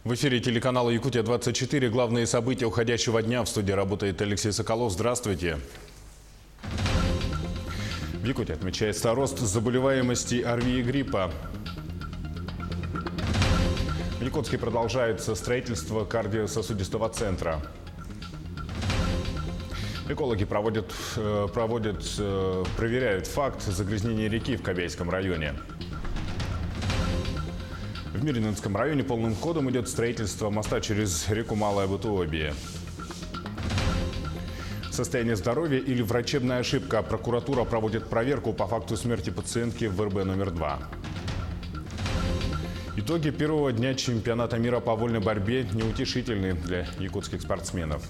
В эфире телеканала «Якутия-24». Главные события уходящего дня. В студии работает Алексей Соколов. Здравствуйте. В Якутии отмечается рост заболеваемости ОРВИ и гриппа. В Якутске продолжается строительство кардиососудистого центра. Экологи проверяют факт загрязнения реки в Кобяйском районе. В Мирнинском районе полным ходом идет строительство моста через реку Малая Бутуобия. Состояние здоровья или врачебная ошибка. Прокуратура проводит проверку по факту смерти пациентки в РБ номер 2. Итоги первого дня чемпионата мира по вольной борьбе неутешительны для якутских спортсменов.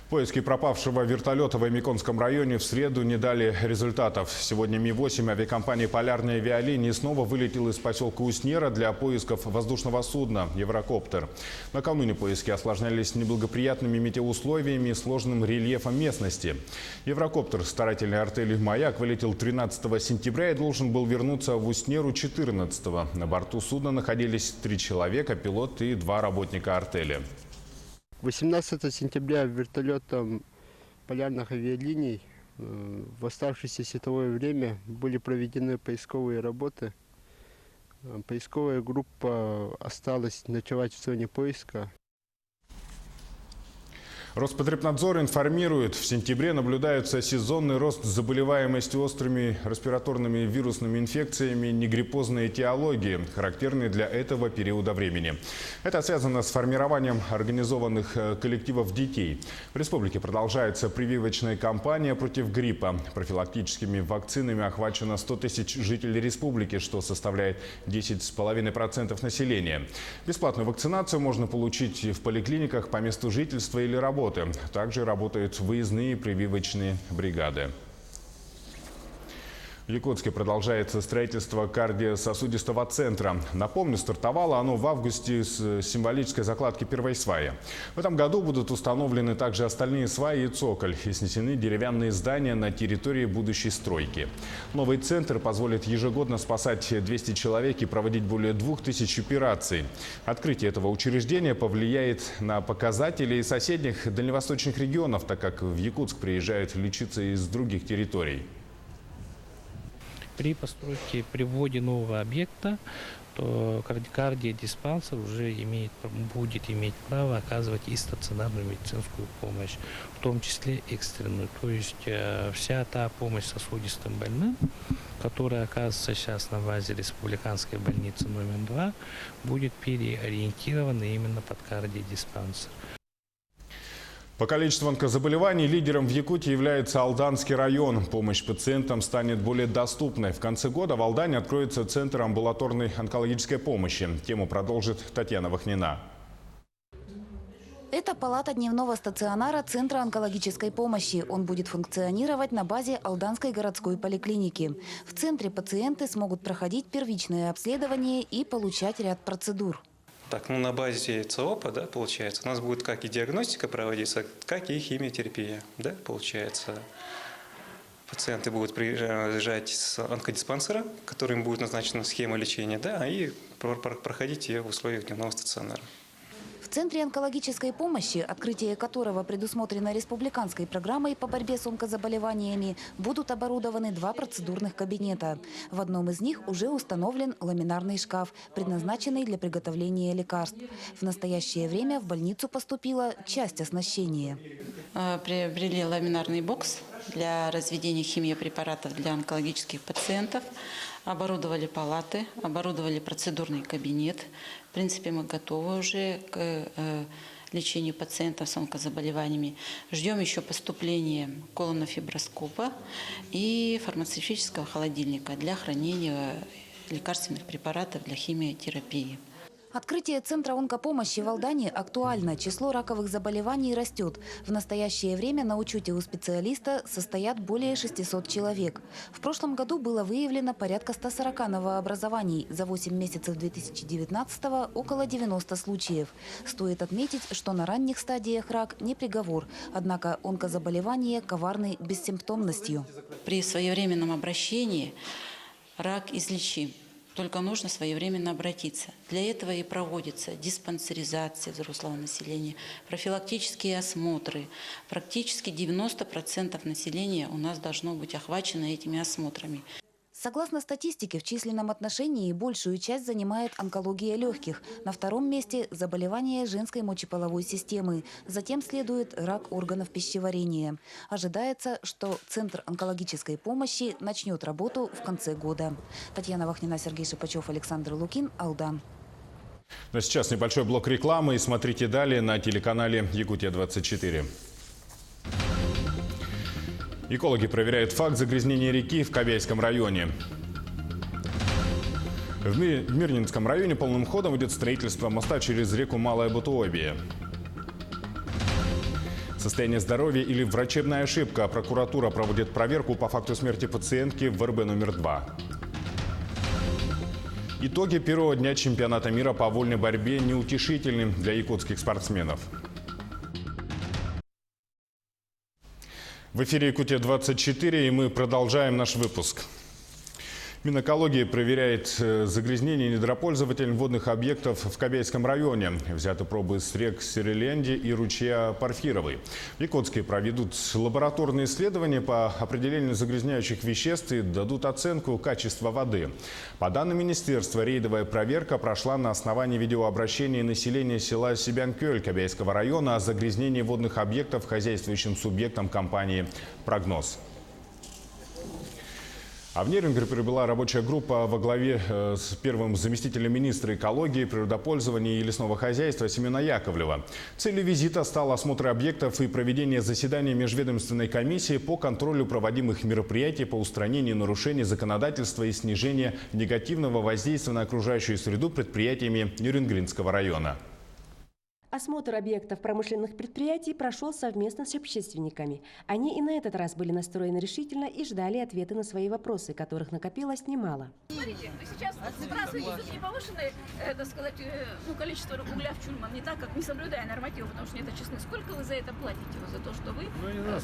Поиски пропавшего вертолета в Аймиконском районе в среду не дали результатов. Сегодня Ми-8 авиакомпании «Полярные авиалинии» снова вылетел из поселка Уснера для поисков воздушного судна «Еврокоптер». Накануне поиски осложнялись неблагоприятными метеоусловиями и сложным рельефом местности. «Еврокоптер» старательной артели «Маяк» вылетел 13 сентября и должен был вернуться в Уснеру 14-го. На борту судна находились 3 человека, пилот и 2 работника артели. 18 сентября вертолетом полярных авиалиний в оставшееся световое время были проведены поисковые работы. Поисковая группа осталась ночевать в зоне поиска. Роспотребнадзор информирует, в сентябре наблюдается сезонный рост заболеваемости острыми респираторными вирусными инфекциями негриппозной этиологии, характерной для этого периода времени. Это связано с формированием организованных коллективов детей. В республике продолжается прививочная кампания против гриппа. Профилактическими вакцинами охвачено 100 тысяч жителей республики, что составляет 10,5% населения. Бесплатную вакцинацию можно получить в поликлиниках по месту жительства или работы. Также работают выездные прививочные бригады. В Якутске продолжается строительство кардиососудистого центра. Напомню, стартовало оно в августе с символической закладки первой сваи. В этом году будут установлены также остальные сваи и цоколь и снесены деревянные здания на территории будущей стройки. Новый центр позволит ежегодно спасать 200 человек и проводить более 2000 операций. Открытие этого учреждения повлияет на показатели соседних дальневосточных регионов, так как в Якутск приезжают лечиться из других территорий. При постройке, при вводе нового объекта, то кардиодиспансер уже будет иметь право оказывать и стационарную медицинскую помощь, в том числе экстренную. То есть вся та помощь сосудистым больным, которая оказывается сейчас на базе республиканской больницы номер 2, будет переориентирована именно под кардиодиспансер. По количеству онкозаболеваний лидером в Якутии является Алданский район. Помощь пациентам станет более доступной. В конце года в Алдане откроется центр амбулаторной онкологической помощи. Тему продолжит Татьяна Вахнина. Это палата дневного стационара Центра онкологической помощи. Он будет функционировать на базе Алданской городской поликлиники. В центре пациенты смогут проходить первичное обследование и получать ряд процедур. Так, на базе ЦОПа, да, получается, у нас будет как и диагностика проводиться, как и химиотерапия, да, получается. Пациенты будут приезжать с онкодиспансера, которым будет назначена схема лечения, да, и проходить ее в условиях дневного стационара. В Центре онкологической помощи, открытие которого предусмотрено республиканской программой по борьбе с онкозаболеваниями, будут оборудованы 2 процедурных кабинета. В одном из них уже установлен ламинарный шкаф, предназначенный для приготовления лекарств. В настоящее время в больницу поступила часть оснащения. Приобрели ламинарный бокс для разведения химиопрепаратов для онкологических пациентов. Оборудовали палаты, оборудовали процедурный кабинет. В принципе, мы готовы уже к лечению пациентов с онкозаболеваниями. Ждем еще поступления колонофиброскопа и фармацевтического холодильника для хранения лекарственных препаратов для химиотерапии. Открытие Центра онкопомощи в Алдане актуально. Число раковых заболеваний растет. В настоящее время на учете у специалиста состоят более 600 человек. В прошлом году было выявлено порядка 140 новообразований. За 8 месяцев 2019-го около 90 случаев. Стоит отметить, что на ранних стадиях рак не приговор. Однако онкозаболевания коварны бессимптомностью. При своевременном обращении рак излечим. Только нужно своевременно обратиться. Для этого и проводится диспансеризация взрослого населения, профилактические осмотры. Практически 90% населения у нас должно быть охвачено этими осмотрами. Согласно статистике, в численном отношении большую часть занимает онкология легких. На втором месте – заболевания женской мочеполовой системы. Затем следует рак органов пищеварения. Ожидается, что Центр онкологической помощи начнет работу в конце года. Татьяна Вахнина, Сергей Шипачев, Александр Лукин, Алдан. Ну а сейчас небольшой блок рекламы. И смотрите далее на телеканале «Якутия-24». Экологи проверяют факт загрязнения реки в Кобяйском районе. В Мирнинском районе полным ходом идет строительство моста через реку Малая Бутуобия. Состояние здоровья или врачебная ошибка. Прокуратура проводит проверку по факту смерти пациентки в РБ номер 2. Итоги первого дня чемпионата мира по вольной борьбе неутешительны для якутских спортсменов. В эфире «Якутия-24» и мы продолжаем наш выпуск. Минэкология проверяет загрязнение недропользователей водных объектов в Кобяйском районе. Взяты пробы с рек Сереленди и ручья Порфировой. В Якутске проведут лабораторные исследования по определению загрязняющих веществ и дадут оценку качества воды. По данным министерства, рейдовая проверка прошла на основании видеообращения населения села Сибянкёль Кобяйского района о загрязнении водных объектов хозяйствующим субъектам компании «Прогноз». А в Нерюнгри прибыла рабочая группа во главе с первым заместителем министра экологии, природопользования и лесного хозяйства Семена Яковлева. Целью визита стал осмотр объектов и проведение заседания межведомственной комиссии по контролю проводимых мероприятий по устранению нарушений законодательства и снижению негативного воздействия на окружающую среду предприятиями Нерюнгринского района. Осмотр объектов промышленных предприятий прошел совместно с общественниками. Они и на этот раз были настроены решительно и ждали ответы на свои вопросы, которых накопилось немало. Смотрите, сейчас сбрасы идут не повышенное, так сказать, количество угля в Чульман, не так, как не соблюдая нормативы, потому что нет очистных. Сколько вы за это платите, за то, что вы,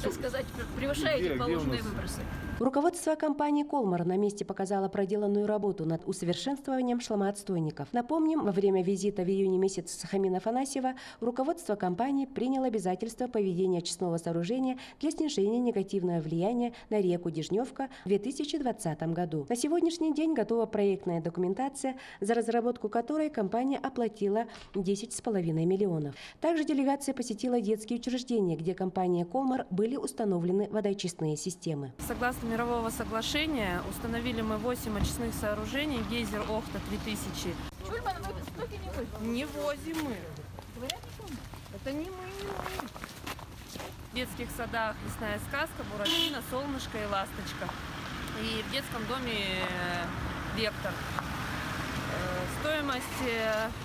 так сказать, превышаете положенные выбросы? Руководство компании «Колмар» на месте показало проделанную работу над усовершенствованием шломоотстойников. Напомним, во время визита в июне месяце Сахамина Афанасьева руководство компании приняло обязательство по ведению очистного сооружения для снижения негативного влияния на реку Дежневка в 2020 году. На сегодняшний день готова проектная документация, за разработку которой компания оплатила 10,5 миллионов. Также делегация посетила детские учреждения, где компания «Колмар» были установлены водоочистные системы. Согласно мирового соглашения, установили мы 8 очистных сооружений, гейзер Охта 3000. Чульман вы стоки не возите? Не возим мы. Говорят, что Это не мы. В детских садах «Лесная сказка», «Буратино», «Солнышко» и «Ласточка». И в детском доме «Вектор». Стоимость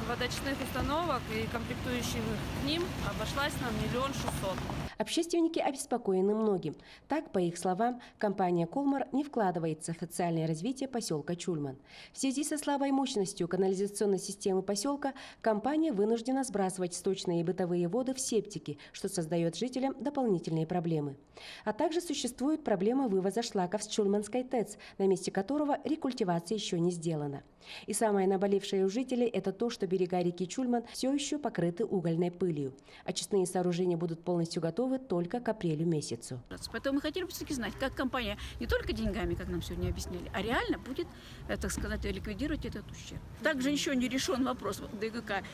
водоочистных установок и комплектующих к ним обошлась нам 1 600 000. Общественники обеспокоены многим. Так, по их словам, компания «Колмар» не вкладывается в социальное развитие поселка Чульман. В связи со слабой мощностью канализационной системы поселка компания вынуждена сбрасывать сточные и бытовые воды в септики, что создает жителям дополнительные проблемы. А также существует проблема вывоза шлаков с Чульманской ТЭЦ, на месте которого рекультивация еще не сделана. И самое наболевшее у жителей – это то, что берега реки Чульман все еще покрыты угольной пылью. Очистные сооружения будут полностью готовы только к апрелю месяцу. Поэтому мы хотели бы все-таки знать, как компания не только деньгами, как нам сегодня объясняли, а реально будет, так сказать, ликвидировать этот ущерб. Также еще не решен вопрос ДГК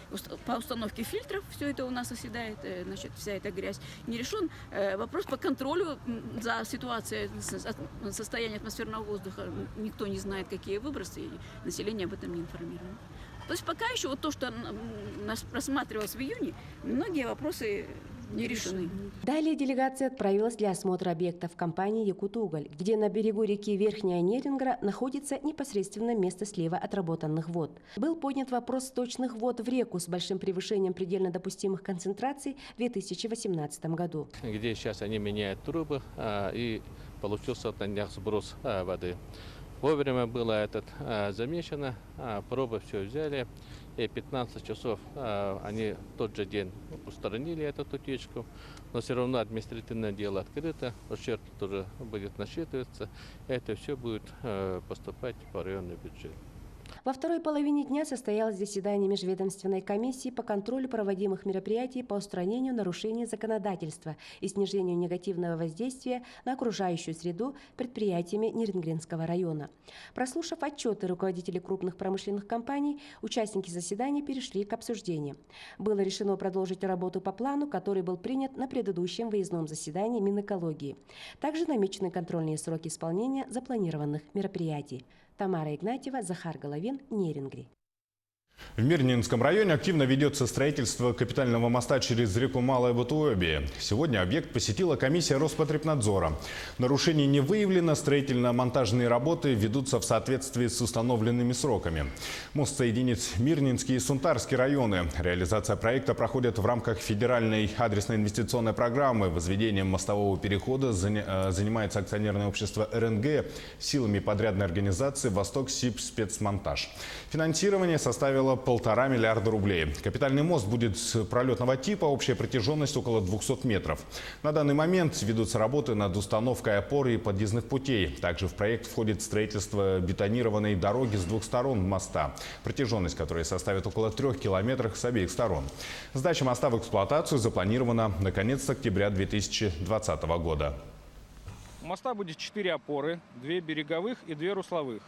по установке фильтров. Все это у нас оседает, значит, вся эта грязь. Не решен вопрос по контролю за ситуацией состояния атмосферного воздуха. Никто не знает, какие выбросы, и население об этом не информировано. То есть пока еще вот то, что нас рассматривалось в июне, многие вопросы не решены. Далее делегация отправилась для осмотра объектов компании «Якутуголь», где на берегу реки Верхняя Нерингра находится непосредственно место слива отработанных вод. Был поднят вопрос сточных вод в реку с большим превышением предельно допустимых концентраций в 2018 году. Где сейчас они меняют трубы, и получился на днях сброс воды. Вовремя было замечено, пробы все взяли, и 15 часов они в тот же день устранили эту утечку, но все равно административное дело открыто, ущерб тоже будет насчитываться, это все будет поступать по районный бюджет. Во второй половине дня состоялось заседание Межведомственной комиссии по контролю проводимых мероприятий по устранению нарушений законодательства и снижению негативного воздействия на окружающую среду предприятиями Нерингринского района. Прослушав отчеты руководителей крупных промышленных компаний, участники заседания перешли к обсуждению. Было решено продолжить работу по плану, который был принят на предыдущем выездном заседании Минэкологии. Также намечены контрольные сроки исполнения запланированных мероприятий. Тамара Игнатьева, Захар Головин, Нерингри. В Мирнинском районе активно ведется строительство капитального моста через реку Малая Бутуобия. Сегодня объект посетила комиссия Роспотребнадзора. Нарушений не выявлено, строительно-монтажные работы ведутся в соответствии с установленными сроками. Мост соединит Мирнинский и Сунтарский районы. Реализация проекта проходит в рамках федеральной адресной инвестиционной программы. Возведением мостового перехода занимается акционерное общество РНГ силами подрядной организации «Восток-Сиб-Спецмонтаж». Финансирование составило 1,5 миллиарда рублей. Капитальный мост будет пролетного типа, общая протяженность около 200 метров. На данный момент ведутся работы над установкой опор и подъездных путей. Также в проект входит строительство бетонированной дороги с двух сторон моста, протяженность которой составит около 3 километров с обеих сторон. Сдача моста в эксплуатацию запланирована на конец октября 2020 года. У моста будет 4 опоры, 2 береговых и 2 русловых.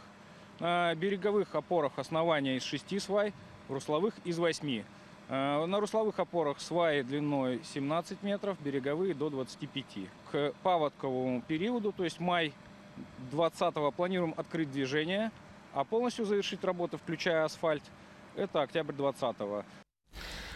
На береговых опорах основания из 6 свай, русловых из 8. На русловых опорах сваи длиной 17 метров, береговые до 25. К паводковому периоду, то есть май 2020-го, планируем открыть движение, а полностью завершить работы, включая асфальт, это октябрь 2020-го.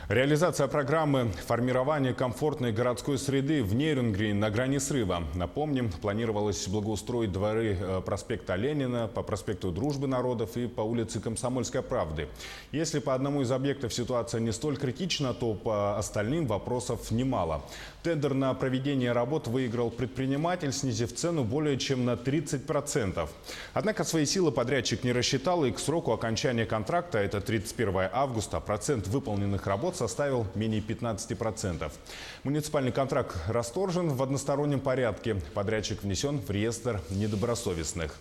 Реализация программы формирования комфортной городской среды в Нерингри на грани срыва. Напомним, планировалось благоустроить дворы проспекта Ленина, по проспекту Дружбы народов и по улице Комсомольской правды. Если по одному из объектов ситуация не столь критична, то по остальным вопросов немало. Тендер на проведение работ выиграл предприниматель, снизив цену более чем на 30%. Однако свои силы подрядчик не рассчитал, и к сроку окончания контракта, это 31 августа, процент выполненных работ составил менее 15%. Муниципальный контракт расторжен в одностороннем порядке. Подрядчик внесен в реестр недобросовестных.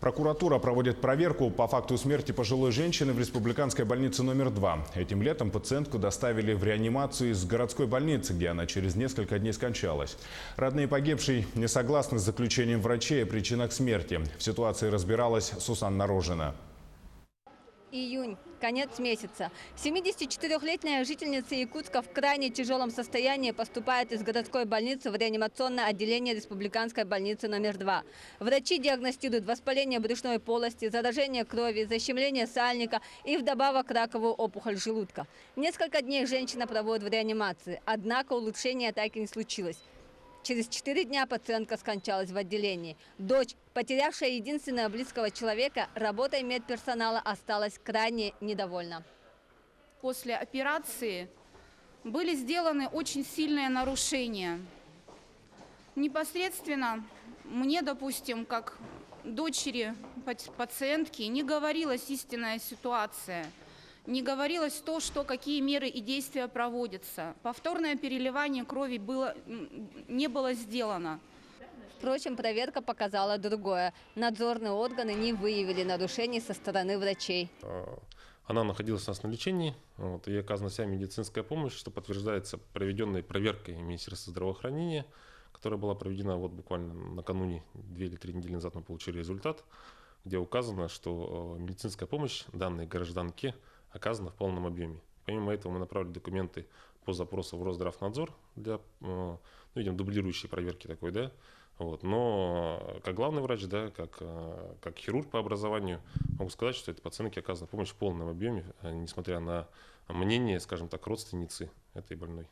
Прокуратура проводит проверку по факту смерти пожилой женщины в республиканской больнице номер 2. Этим летом пациентку доставили в реанимацию из городской больницы, где она через несколько дней скончалась. Родные погибшей не согласны с заключением врачей о причинах смерти. В ситуации разбиралась Сусанна Рожина. Июнь, конец месяца. 74-летняя жительница Якутска в крайне тяжелом состоянии поступает из городской больницы в реанимационное отделение республиканской больницы номер 2. Врачи диагностируют воспаление брюшной полости, заражение крови, защемление сальника и вдобавок раковую опухоль желудка. Несколько дней женщина проводит в реанимации, однако улучшения так и не случилось. Через 4 дня пациентка скончалась в отделении. Дочь, потерявшая единственного близкого человека, работой медперсонала осталась крайне недовольна. После операции были сделаны очень сильные нарушения. Непосредственно мне, допустим, как дочери пациентки, не говорилась истинная ситуация. Не говорилось то, что какие меры и действия проводятся. Повторное переливание крови не было сделано. Впрочем, проверка показала другое. Надзорные органы не выявили нарушений со стороны врачей. Она находилась у нас на лечении, ей оказана вся медицинская помощь, что подтверждается проведенной проверкой Министерства здравоохранения, которая была проведена буквально накануне, 2 или 3 недели назад мы получили результат, где указано, что медицинская помощь данной гражданке оказано в полном объеме. Помимо этого мы направили документы по запросу в Росздравнадзор для, видим, дублирующей проверки такой, да. Но как главный врач, да, как хирург по образованию, могу сказать, что этой пациентке оказана помощь в полном объеме, несмотря на мнение, скажем так, родственницы этой больной.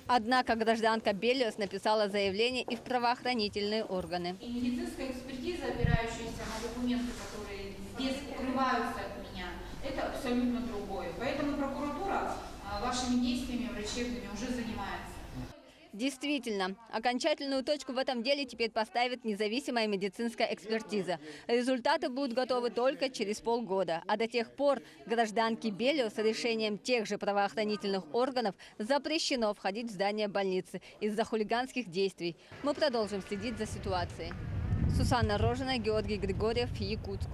Однако гражданка Белиос написала заявление и в правоохранительные органы. И медицинская экспертиза, опирающаяся на документы, которые здесь укрываются от меня, это абсолютно другое. Поэтому прокуратура вашими действиями врачебными уже занимается. Действительно, окончательную точку в этом деле теперь поставит независимая медицинская экспертиза. Результаты будут готовы только через полгода. А до тех пор гражданке Белиос с решением тех же правоохранительных органов запрещено входить в здание больницы из-за хулиганских действий. Мы продолжим следить за ситуацией. Сусанна Рожина, Георгий Григорьев, Якутск.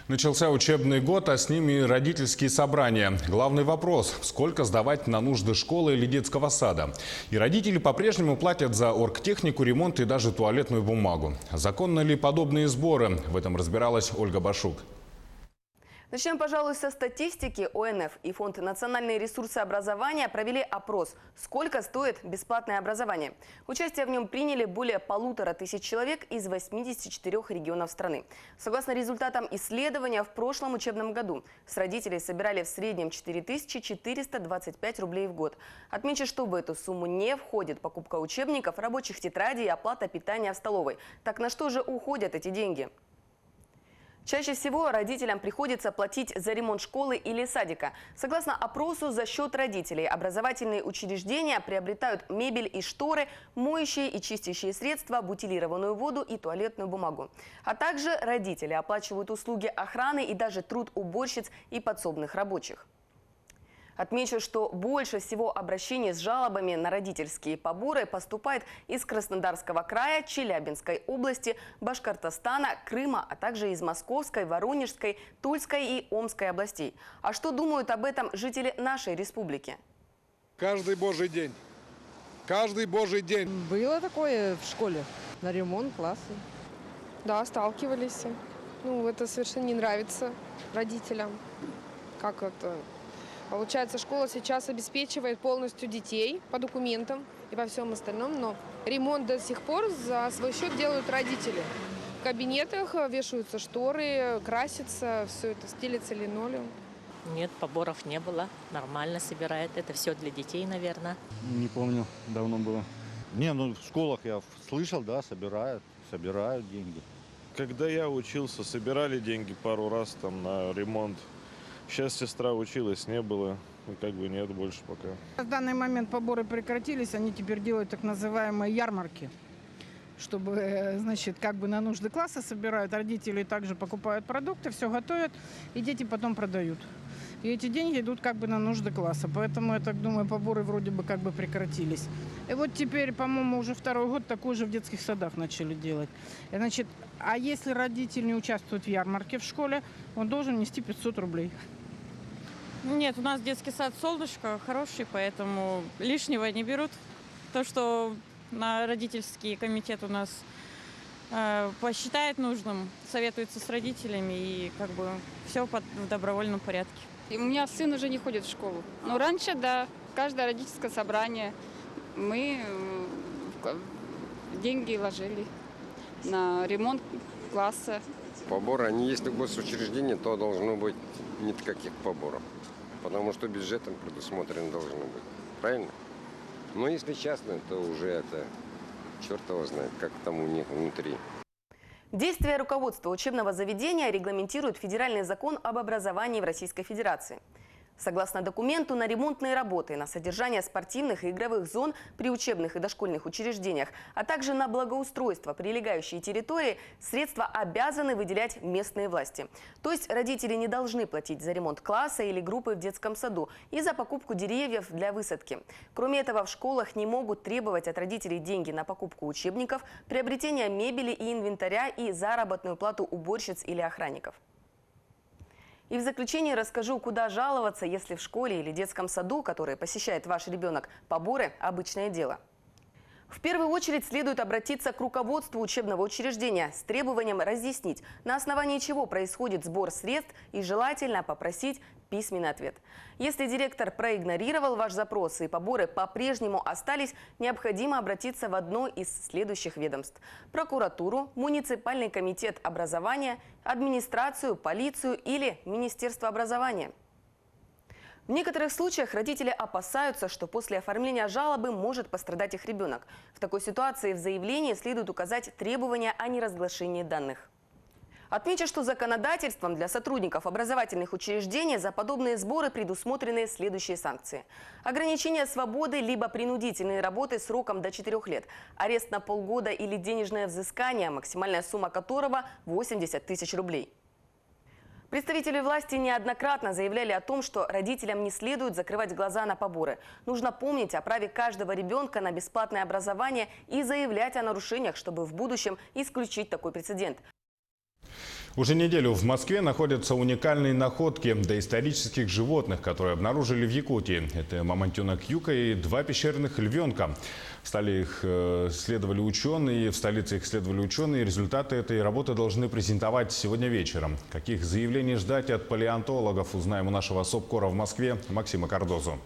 Начался учебный год, а с ними и родительские собрания. Главный вопрос – сколько сдавать на нужды школы или детского сада? И родители по-прежнему платят за оргтехнику, ремонт и даже туалетную бумагу. Законны ли подобные сборы? В этом разбиралась Ольга Башук. Начнем, пожалуй, со статистики. ОНФ и Фонд национальные ресурсы образования провели опрос. Сколько стоит бесплатное образование? Участие в нем приняли более 1500 человек из 84 регионов страны. Согласно результатам исследования, в прошлом учебном году с родителей собирали в среднем 4425 рублей в год. Отмечу, что в эту сумму не входит покупка учебников, рабочих тетрадей и оплата питания в столовой. Так на что же уходят эти деньги? Чаще всего родителям приходится платить за ремонт школы или садика. Согласно опросу, за счет родителей образовательные учреждения приобретают мебель и шторы, моющие и чистящие средства, бутилированную воду и туалетную бумагу. А также родители оплачивают услуги охраны и даже труд уборщиц и подсобных рабочих. Отмечу, что больше всего обращений с жалобами на родительские поборы поступает из Краснодарского края, Челябинской области, Башкортостана, Крыма, а также из Московской, Воронежской, Тульской и Омской областей. А что думают об этом жители нашей республики? Каждый божий день. Каждый божий день. Было такое в школе, на ремонт класса. Да, сталкивались. Ну, это совершенно не нравится родителям. Как это... Получается, школа сейчас обеспечивает полностью детей по документам и по всем остальном, но ремонт до сих пор за свой счет делают родители. В кабинетах вешаются шторы, красится, все это стелится линолеум. Нет, поборов не было, нормально собирает. Это все для детей, наверное. Не помню, давно было. Не, ну в школах я слышал, да, собирают деньги. Когда я учился, собирали деньги пару раз там на ремонт. Сейчас сестра училась, не было, и как бы нет больше пока. В данный момент поборы прекратились, они теперь делают так называемые ярмарки, чтобы, значит, как бы на нужды класса собирают, родители также покупают продукты, все готовят, и дети потом продают. И эти деньги идут как бы на нужды класса, поэтому, я так думаю, поборы вроде бы как бы прекратились. И вот теперь, по-моему, уже второй год такой же в детских садах начали делать. Значит, а если родитель не участвует в ярмарке в школе, он должен нести 500 рублей. Нет, у нас детский сад «Солнышко» хороший, поэтому лишнего не берут. То, что на родительский комитет у нас посчитает нужным, советуется с родителями, и как бы все в добровольном порядке. И у меня сын уже не ходит в школу. Но раньше, да, каждое родительское собрание мы деньги ложили на ремонт класса. Поборы, они если госучреждение, то должно быть никаких поборов. Потому что бюджетом предусмотрено должно быть. Правильно? Но если частное, то уже это черт его знает, как там у них внутри. Действия руководства учебного заведения регламентирует федеральный закон об образовании в Российской Федерации. Согласно документу, на ремонтные работы, на содержание спортивных и игровых зон при учебных и дошкольных учреждениях, а также на благоустройство прилегающей территории средства обязаны выделять местные власти. То есть родители не должны платить за ремонт класса или группы в детском саду и за покупку деревьев для высадки. Кроме этого, в школах не могут требовать от родителей деньги на покупку учебников, приобретение мебели и инвентаря и заработную плату уборщиц или охранников. И в заключение расскажу, куда жаловаться, если в школе или детском саду, который посещает ваш ребенок, поборы – обычное дело. В первую очередь следует обратиться к руководству учебного учреждения с требованием разъяснить, на основании чего происходит сбор средств, и желательно попросить письменный ответ. Если директор проигнорировал ваш запрос и поборы по-прежнему остались, необходимо обратиться в одно из следующих ведомств – прокуратуру, муниципальный комитет образования, администрацию, полицию или Министерство образования. В некоторых случаях родители опасаются, что после оформления жалобы может пострадать их ребенок. В такой ситуации в заявлении следует указать требования о неразглашении данных. Отмечу, что законодательством для сотрудников образовательных учреждений за подобные сборы предусмотрены следующие санкции. Ограничение свободы либо принудительные работы сроком до 4 лет, арест на полгода или денежное взыскание, максимальная сумма которого 80 тысяч рублей. Представители власти неоднократно заявляли о том, что родителям не следует закрывать глаза на поборы. Нужно помнить о праве каждого ребенка на бесплатное образование и заявлять о нарушениях, чтобы в будущем исключить такой прецедент. Уже неделю в Москве находятся уникальные находки доисторических животных, которые обнаружили в Якутии. Это мамонтенок Юка и 2 пещерных львенка. В столице их исследовали ученые. Результаты этой работы должны презентовать сегодня вечером. Каких заявлений ждать от палеонтологов, узнаем у нашего СОБКОРа в Москве Максима Кардозу.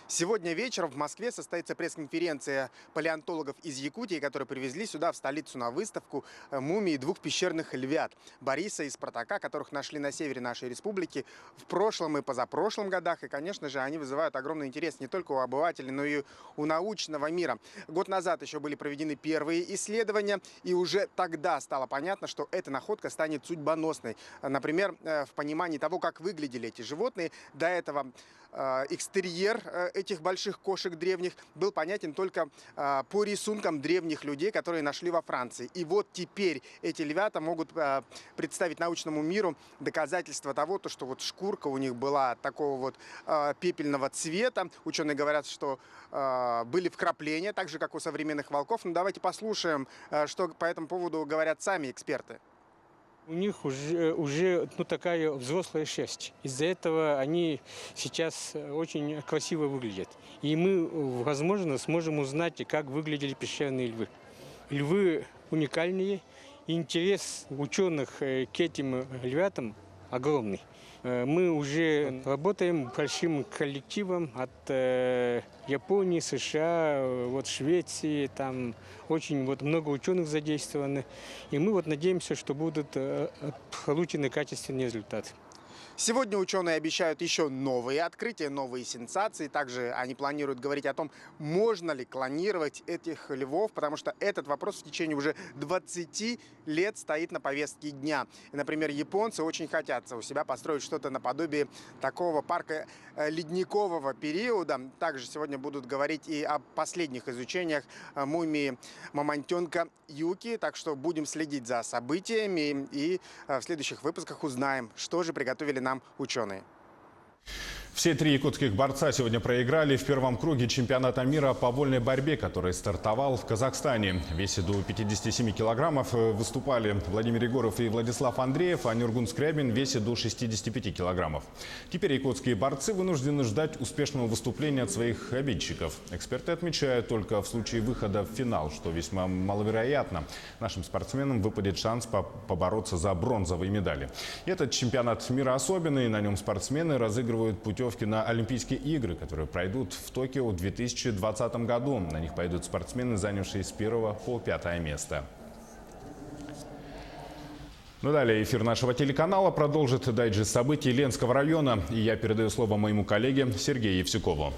Сегодня вечером в Москве состоится пресс-конференция палеонтологов из Якутии, которые привезли сюда, в столицу, на выставку мумии 2 пещерных львят Бориса и Спартака, которых нашли на севере нашей республики в прошлом и позапрошлом годах. И, конечно же, они вызывают огромный интерес не только у обывателей, но и у научного мира. Год назад еще были проведены первые исследования, и уже тогда стало понятно, что эта находка станет судьбоносной. Например, в понимании того, как выглядели эти животные. До этого экстерьер этих больших кошек древних был понятен только по рисункам древних людей, которые нашли во Франции. И вот теперь эти львята могут представить научному миру доказательства того, что вот шкурка у них была такого вот пепельного цвета. Ученые говорят, что были вкрапления, так же, как у современных волков. Но давайте послушаем, что по этому поводу говорят сами эксперты. У них уже такая взрослая шерсть. Из-за этого они сейчас очень красиво выглядят. И мы, возможно, сможем узнать, как выглядели пещерные львы. Львы уникальные. Интерес ученых к этим львятам огромный. Мы уже работаем большим коллективом от Японии, США, Швеции, там очень много ученых задействованы. И мы надеемся, что будут получены качественные результаты. Сегодня ученые обещают еще новые открытия, новые сенсации. Также они планируют говорить о том, можно ли клонировать этих львов, потому что этот вопрос в течение уже 20 лет стоит на повестке дня. И, например, японцы очень хотят у себя построить что-то наподобие такого парка ледникового периода. Также сегодня будут говорить и о последних изучениях мумии мамонтенка Юки. Так что будем следить за событиями и в следующих выпусках узнаем, что же приготовили нам ученые. Все 3 якутских борца сегодня проиграли в первом круге чемпионата мира по вольной борьбе, который стартовал в Казахстане. В весе до 57 килограммов выступали Владимир Егоров и Владислав Андреев, а Нюргун Скрябин в весе до 65 килограммов. Теперь якутские борцы вынуждены ждать успешного выступления от своих обидчиков. Эксперты отмечают, только в случае выхода в финал, что весьма маловероятно, нашим спортсменам выпадет шанс побороться за бронзовые медали. Этот чемпионат мира особенный, на нем спортсмены разыгрывают путевки на Олимпийские игры, которые пройдут в Токио в 2020 году. На них пойдут спортсмены, занявшие с 1 по 5 место. Далее эфир нашего телеканала продолжит дайджест событий Ленского района. И я передаю слово моему коллеге Сергею Евсюкову.